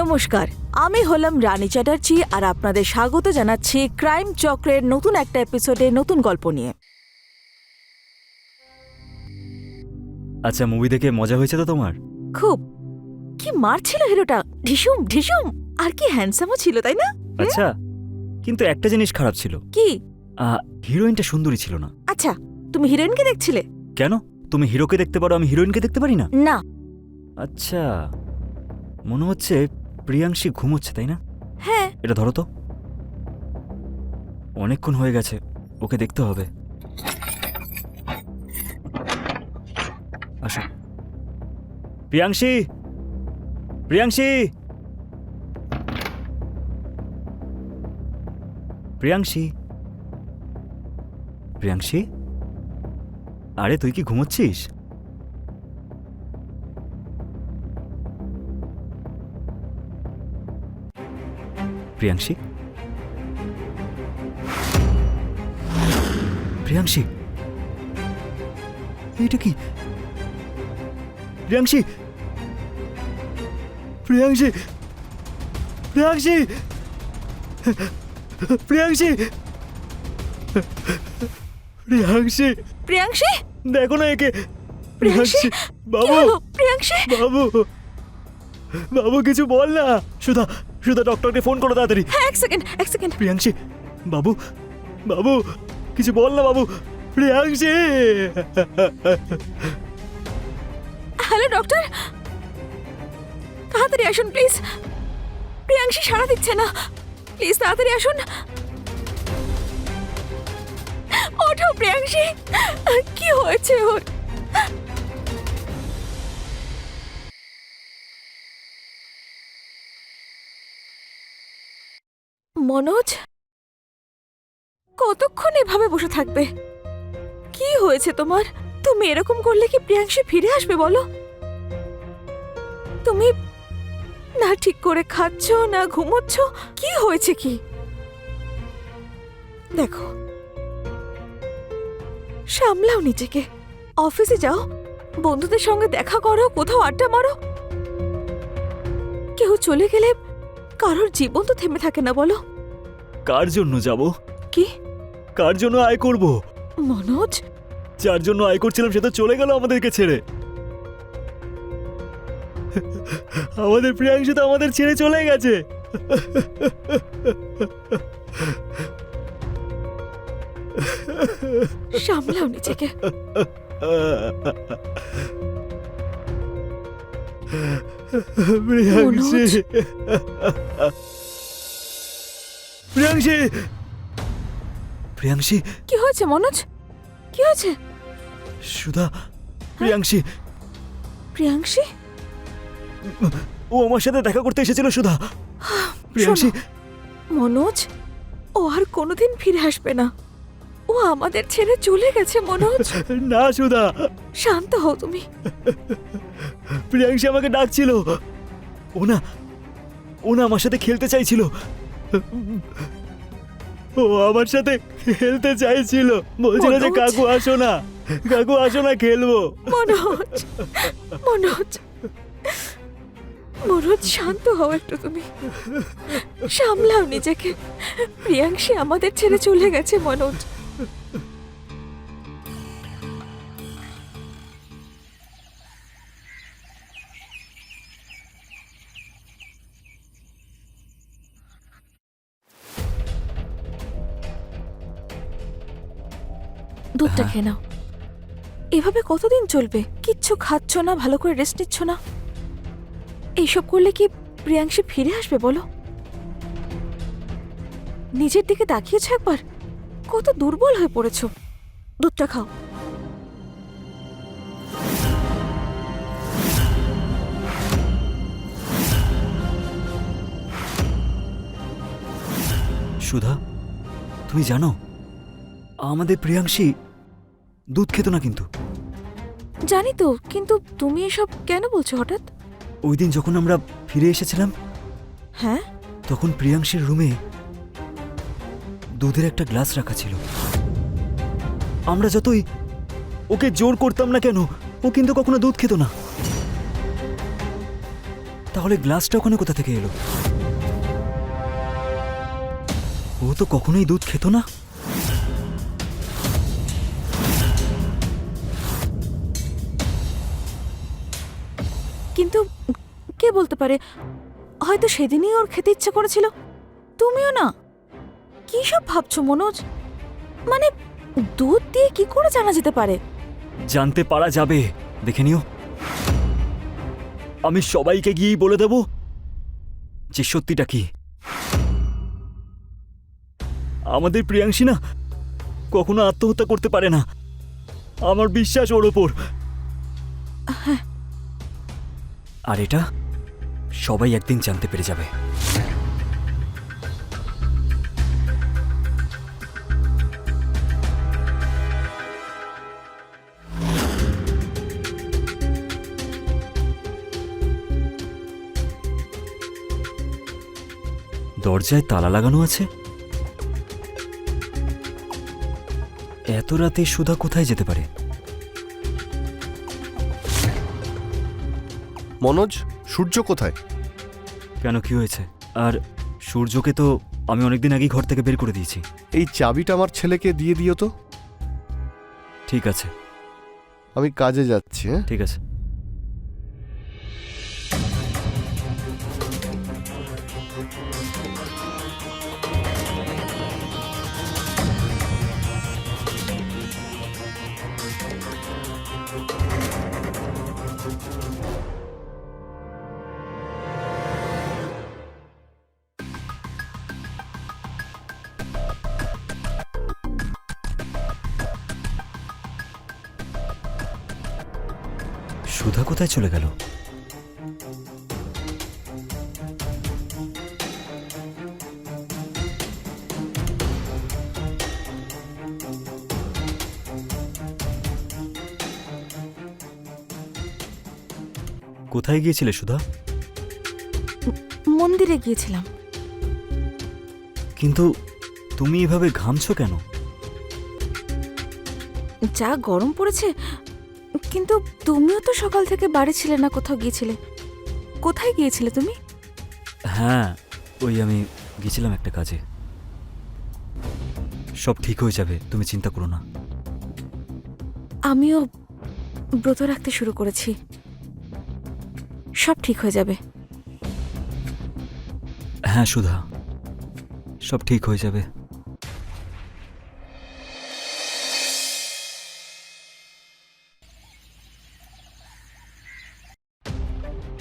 নমস্কার, আমি হলাম রানী চ্যাটার্জি আর আপনাদের স্বাগত জানাচ্ছি ক্রাইম চক্রের নতুন একটা এপিসোডে নতুন গল্প নিয়ে। আচ্ছা, মুভি দেখে মজা হয়েছে তো তোমার? খুব। কি মারছিল হিরোটা, ঢিসুম ঢিসুম, আর কি হ্যান্ডসামও ছিল, তাই না? আচ্ছা, কিন্তু একটা জিনিস খারাপ ছিল, কি? হিরোইনটা সুন্দরী ছিল না। আচ্ছা, তুমি হিরোইনকে দেখছিলে? কেন? তুমি হিরোকে দেখতে পারো, আমি হিরোইনকে দেখতে পারি না? না। আচ্ছা, মনে হচ্ছে প্রিয়াংশী ঘুমোচ্ছে, তাই না? হ্যাঁ। এটা ধরো তো, অনেকক্ষণ হয়ে গেছে, ওকে দেখতে হবে। আসো। প্রিয়াংশী, প্রিয়াংশী, প্রিয়াংশী, প্রিয়াংশী, আরে তুই কি ঘুমোচ্ছিস? প্রিয়াংশী, প্রিয়াংশী, এটা কি? প্রিয়াংশী, প্রিয়াংশী, প্রিয়াংশী, প্রিয়াংশী, প্রিয়াংশী, প্রিয়াংশী, দেখো না একে। প্রিয়াংশী, বাবু, প্রিয়াংশী, বাবু, বাবু কিছু বল না। সুধা, সুধা ডক্টরকে ফোন করো তাড়াতাড়ি। হ্যাঁ, এক সেকেন্ড, এক সেকেন্ড। প্রিয়াংশী, বাবু, বাবু কিছু বল না বাবু। প্রিয়াংশী, হ্যালো ডক্টর, তাড়াতাড়ি আসুন প্লিজ। প্রিয়াংশী সাড়া দিচ্ছে না, প্লিজ তাড়াতাড়ি আসুন। ওঠো প্রিয়াংশী, কি হয়েছে ওর? মনোজ, কতক্ষণ এভাবে বসে থাকবে? কি হয়েছে তোমার? তুমি এরকম করলে কি প্রিয়াংশী ফিরে আসবে বলো? তুমি না ঠিক করে খাচ্ছ না ঘুমোচ্ছ, কি হয়েছে কি? দেখো, সামলাও নিজেকে, অফিসে যাও, বন্ধুদের সঙ্গে দেখা করো, কোথাও আড্ডা মারো। কেউ চলে গেলে কারোর জীবন তো থেমে থাকে না বলো? কার জন্য যাব? কি? কার জন্য আয় করব? মনোজ, যার জন্য আয় করছিলাম সে তো চলে গেল আমাদেরকে ছেড়ে। আমাদের প্রিয়াংশী তো আমাদের ছেড়ে চলে গেছে। সামলাও নিজেকে। প্রিয়াংশী, প্রিয়াংশী, প্রিয়াংশী, কি হয়েছে মনোজ? কি হয়েছে? সুধা, প্রিয়াংশী, প্রিয়াংশী, ও আমার সাথে দেখা করতে এসেছিল। সুধা, প্রিয়াংশী, শোনো, মনোজ, ও আর কোনোদিন ফিরে আসবে না। ও আমাদের ছেড়ে চলে গেছে মনোজ। না সুধা, শান্ত হও তুমি। প্রিয়াংশী আমাকে ডাকছিল। ও না, ও না আমার সাথে খেলতে চাইছিল। ও আমার সাথে খেলতে চাইছিল, বলছিল যে মনোজ। কাকু আসো না, কাকু আসো না, খেলবো। মনোজ, মনোজ, মনোজ, শান্ত হও একটু তুমি, সামলাও নিজেকে। প্রিয়াংশী আমাদের ছেড়ে চলে গেছে মনোজ। দুধটা খেয়ে নাও। এভাবে কতদিন চলবে? কিচ্ছু খাচ্ছ না, ভালো করে রেস্ট নিচ্ছ না। এইসব করলে কি প্রিয়াংশী ফিরে আসবে বলো? নিজের দিকে তাকিয়েছ একবার? কত দুর্বল হয়ে পড়েছো। দুধটা খাও। সুধা, তুমি জানো আমাদের প্রিয়াংশী দুধ খেত না কিন্তু। জানি তো, কিন্তু তুমি এসব কেন বলছো হঠাৎ? ওই দিন যখন আমরা ফিরে এসেছিলাম, হ্যাঁ, তখন প্রিয়াংশীর রুমে দুধের একটা গ্লাস রাখা ছিল। আমরা যতই ওকে জোর করতাম না কেন, ও কিন্তু কখনো দুধ খেত না। তাহলে গ্লাসটা ওখানে কোথা থেকে এলো? ও তো কখনোই দুধ খেত না। কিন্তু কে বলতে পারে, হয়তো সেদিনই ওর খেতে ইচ্ছে করেছিল। তুমিও না, কি সব ভাবছো মনোজ? মানে দুধ দিয়ে কি করে জানা যেতে পারে? জানতে পারা যাবে, দেখে নিও। আমি সবাইকে গিয়েই বলে দেব যে সত্যিটা কি। আমাদের প্রিয়াংশী না কখনো আত্মহত্যা করতে পারে না, আমার বিশ্বাস ওর ওপর। আর এটা সবাই একদিন জানতে পেরে যাবে। দরজায় তালা লাগানো আছে। এত রাতে সুধা কোথায় যেতে পারে? মনোজ, সূর্য কোথায়? কেন, কি হয়েছে? আর সূর্যকে তো আমি অনেকদিন আগেই ঘর থেকে বের করে দিয়েছি। এই চাবিটা আমার ছেলেকে দিয়ে দিও তো। ঠিক আছে, আমি কাজে যাচ্ছি। হ্যাঁ, ঠিক আছে। সুধা কোথায় চলে গেল? কোথায় গিয়েছিলে সুধা? মন্দিরে গিয়েছিলাম। কিন্তু তুমি এভাবে ঘামছো কেন? যা গরম পড়েছে। কিন্তু তুমিও তো সকাল থেকে বাড়ি ছিলে না, কোথাও গিয়েছিলে। কোথায় গিয়েছিলে তুমি? হ্যাঁ, ওই আমি গেছিলাম একটা কাজে। সব ঠিক হয়ে যাবে, তুমি চিন্তা করো না। আমিও ব্রত রাখতে শুরু করেছি, সব ঠিক হয়ে যাবে। হ্যাঁ সুধা, সব ঠিক হয়ে যাবে।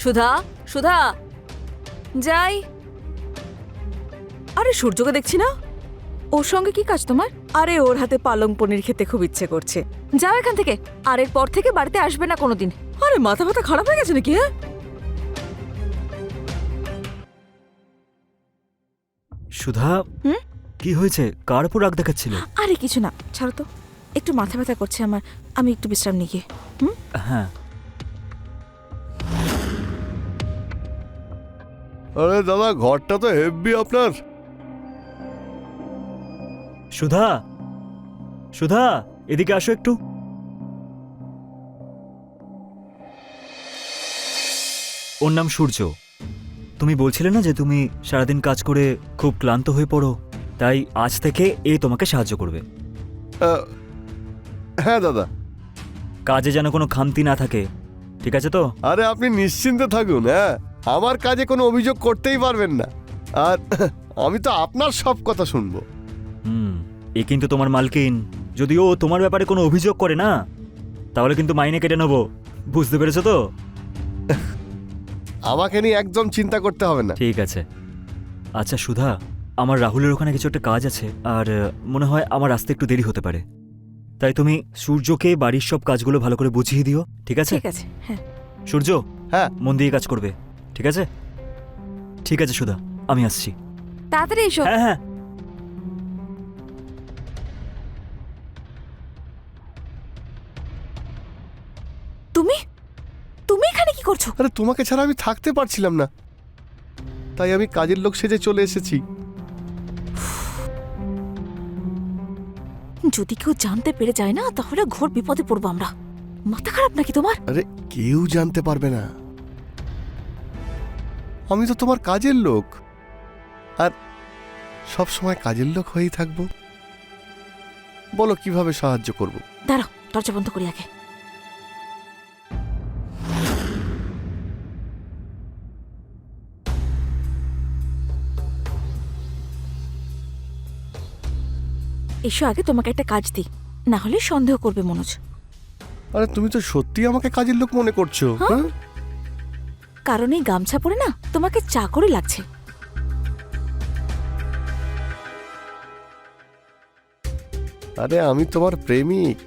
সুধা, সুধা, যাই। আরে সূর্যকে দেখছি না, ওর সঙ্গে কি কাজ তোমার? আরে ওর হাতে পালং পনির খেতে খুব ইচ্ছে করছে। যাও এখান থেকে, আর এর পর থেকে বাড়িতে আসবে না কোনোদিন। আরে মাথা ব্যথা খারাপ হয়ে গেছে নাকি? হ্যাঁ, সুধা, কি হয়েছে? কার উপর রাগ দেখাচ্ছিলে? আরে কিছু না, ছাড়ো তো। একটু মাথা ব্যথা করছে আমার, আমি একটু বিশ্রাম নিয়ে গিয়ে। হ্যাঁ। আরে দাদা, ঘরটা তো হেভি আপনার। সুধা, সুধা, এদিকে আসো একটু। ওর নাম সূর্য। তুমি বলছিলে না যে তুমি সারাদিন কাজ করে খুব ক্লান্ত হয়ে পড়ো, তাই আজ থেকে এ তোমাকে সাহায্য করবে। হ্যাঁ দাদা। কাজে যেন কোনো খামতি না থাকে, ঠিক আছে তো? আরে আপনি নিশ্চিন্তে থাকুন। হ্যাঁ, আমার কাজে কোনো অভিযোগ করতেই পারবেন না। আর আমি তো আপনার সব কথা শুনবো। এ কিন্তু তোমার মালকিন। যদি ও তোমার ব্যাপারে কোনো অভিযোগ করে না, তাহলে কিন্তু মাইনে কেটে নেবো, বুঝতে পেরেছো তো? আমাকে নিয়ে একদম চিন্তা করতে হবে না। ঠিক আছে। আচ্ছা সুধা, আমার রাহুলের ওখানে কিছু একটা কাজ আছে, আর মনে হয় আমার আসতে একটু দেরি হতে পারে। তাই তুমি সূর্যকে বাড়ির সব কাজগুলো ভালো করে বুঝিয়ে দিও, ঠিক আছে? ঠিক আছে। হ্যাঁ, সূর্য, হ্যাঁ, মন দিয়ে কাজ করবে, ঠিক আছে? ঠিক আছে সুধা, আমি আসছি। তাড়াতাড়ি এসো। হ্যাঁ হ্যাঁ। তুমি তুমি এখানে কি করছো? আরে তোমাকে ছাড়া আমি থাকতে পারছিলাম না, তাই আমি কাজের লোক সেজে চলে এসেছি। যদি কেউ জানতে পেরে যায় না, তাহলে ঘোর বিপদে পড়বো আমরা। মাথা খারাপ নাকি তোমার? আরে কেউ জানতে পারবে না। আমি তো তোমার কাজের লোক, আর সব সময় কাজের লোক হয়েই থাকবো। বলো কিভাবে সাহায্য করব? দাঁড়াও, দরজা বন্ধ করি আগে। এসো, আগে তোমাকে একটা কাজ দিই, না হলে সন্দেহ করবে মনোজ। আরে তুমি তো সত্যি আমাকে কাজের লোক মনে করছো? হ্যাঁ, কারণ এই গামছা পরে না তোমাকে চাকরি লাগছে। আরে আমি তোমার প্রেমিক,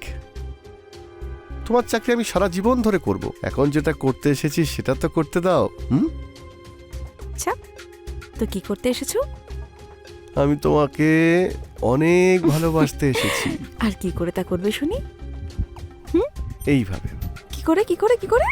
তোমার চাকরি আমি সারা জীবন ধরে করব। এখন যেটা করতে এসেছি সেটা তো করতে দাও। আচ্ছা, তো কি করতে এসেছো? আমি তোমাকে অনেক ভালোবাসতে এসেছি। আর কি করে তা করবে শুনি? এইভাবে। কি করে কি করে কি করে?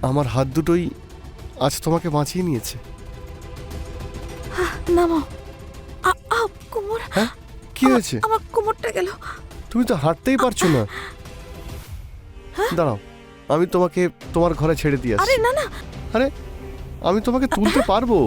আমার হাত দুটোই আজ তোমাকে বাঁচিয়ে নিয়েছে। নামো। কোমর। হ্যাঁ, কি হয়েছে? আমার কোমরটা গেল। তুমি তো হাঁটতেই পারছো না। দাঁড়াও, আমি তোমাকে তোমার ঘরে ছেড়ে দিয়ে আরে আসছি। না না, আরে আমি তোমাকে তুলতে পারবো।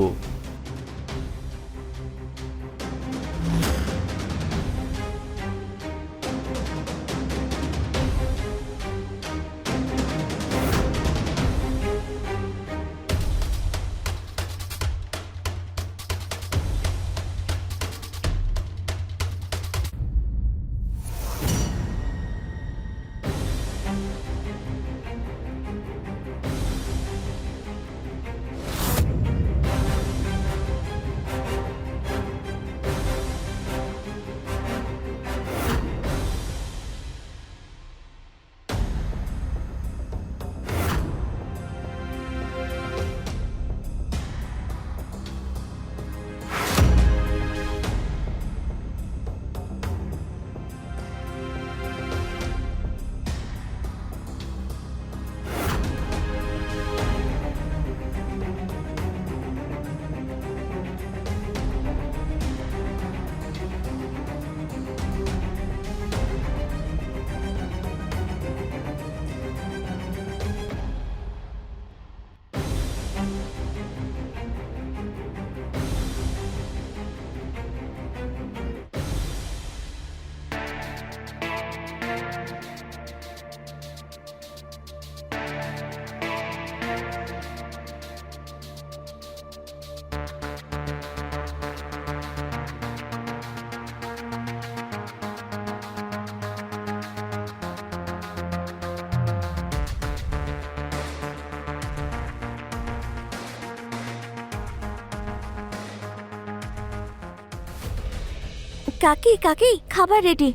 কাকি কাকি, খাবার রেডি।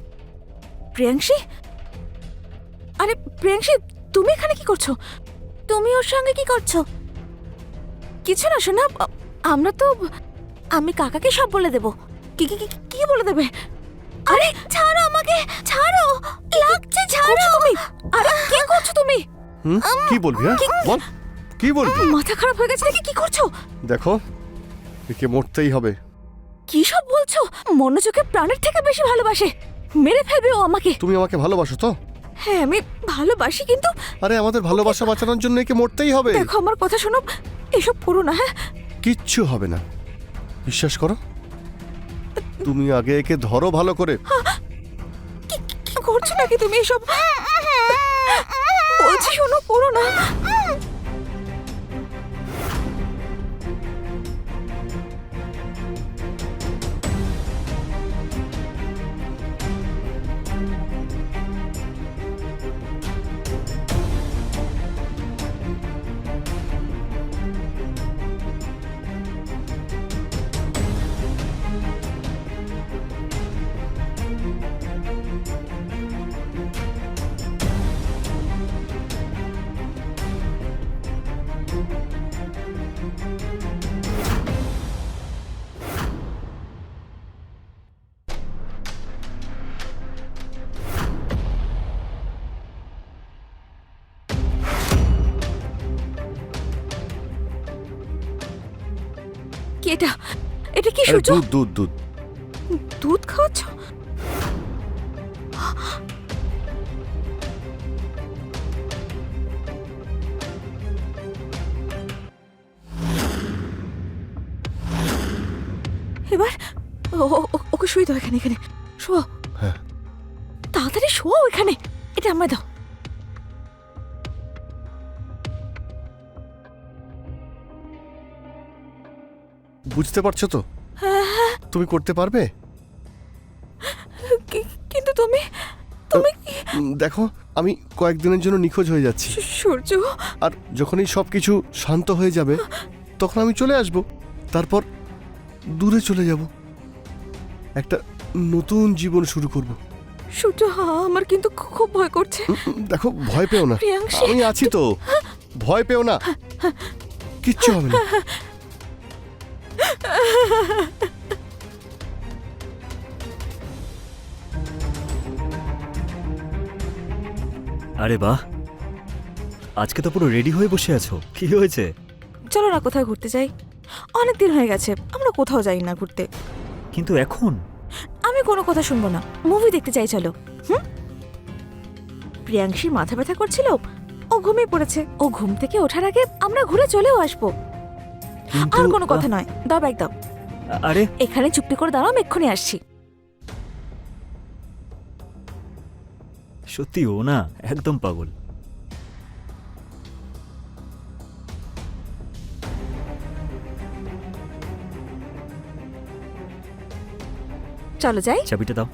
প্রিয়াংশী, আরে প্রিয়াংশী, তুমি এখানে কি করছো? তুমি ওর সঙ্গে কি করছো? কিছু না শোনা, আমরা তো, আমি কাকাকে সব বলে দেব। কি কি কি কি বলে দেবে? আরে ছাড়ো আমাকে, ছাড়ো, লাগছে, ছাড়ো তুমি। আরে কি করছো তুমি? কি বলবি? হ্যাঁ বল, কি বলবি? মাথা খারাপ হয়ে গেছে নাকি? কি করছো? দেখো, একে মরতেই হবে। কি সব বলছো? মনোযোগে প্রাণের থেকে বেশি ভালোবাসে, মেরে ফেলবে ও আমাকে। তুমি আমাকে ভালোবাসো তো? হ্যাঁ আমি ভালোবাসি, কিন্তু আরে আমাদের ভালোবাসা বাঁচানোর জন্য একে মরতেই হবে। দেখো আমার কথা শোনো, এসব করো না। হ্যাঁ কিচ্ছু হবে না, বিশ্বাস করো। তুমি আগে একে ধরো ভালো করে। কি করছো নাকি তুমি এসব? বলছি শোনো, করো না। কি এটা? এটা কি আরে সূর্য? দুধ দুধ দুধ। দুধ খাওয়াচ্ছ? এবার ওকে শুয়ে দাও এখানে, এখানে শোও। হ্যাঁ। তাড়াতাড়ি শোও এখানে, এটা আমায় দাও। বুঝতে পারছো তো? তুমি করতে পারবে? কিন্তু তুমি তুমি দেখো, আমি কয়েকদিনের জন্য নিখোঁজ হয়ে যাচ্ছি, সূর্য। আর যখনই সবকিছু শান্ত হয়ে যাবে তখন আমি চলে আসব। তারপর দূরে চলে যাব, একটা নতুন জীবন শুরু করব। সূর্য, আমার কিন্তু খুব ভয় করছে। দেখো, ভয় পেও না, প্রিয়াংশী, আমি আছি তো, ভয় পেও না, কিচ্ছু হবে না। আরে বাহ, আজকে তো পুরো রেডি হয়ে বসে আছো, কি হয়েছে? চলো না কোথাও ঘুরতে যাই। অনেক দিন হয়ে গেছে আমরা কোথাও যাই না ঘুরতে। কিন্তু এখন? আমি কোনো কথা শুনবো না, মুভি দেখতে চাই, চলো। প্রিয়াংশীর মাথা ব্যথা করছিল, ও ঘুমিয়ে পড়েছে। ও ঘুম থেকে ওঠার আগে আমরা ঘুরে চলেও আসবো। কিন্তু, আর কোনো কথা নয়, দাও ব্যাগ দাও। আরে এখানে চুপটি করে দাঁড়াও, আমি এক্ষুনি আসছি। সত্যি ও না একদম পাগল। চলো যাই। চাবিটা দাও,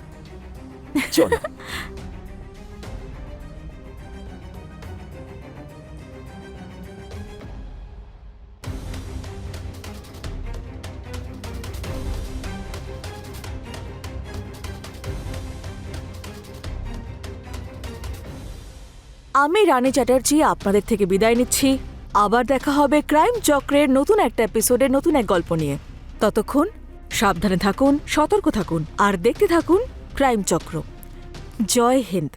চলো। আমি রানী চ্যাটার্জি আপনাদের থেকে বিদায় নিচ্ছি। আবার দেখা হবে ক্রাইম চক্রের নতুন একটা এপিসোডের নতুন এক গল্প নিয়ে। ততক্ষণ সাবধানে থাকুন, সতর্ক থাকুন, আর দেখতে থাকুন ক্রাইম চক্র। জয় হিন্দ।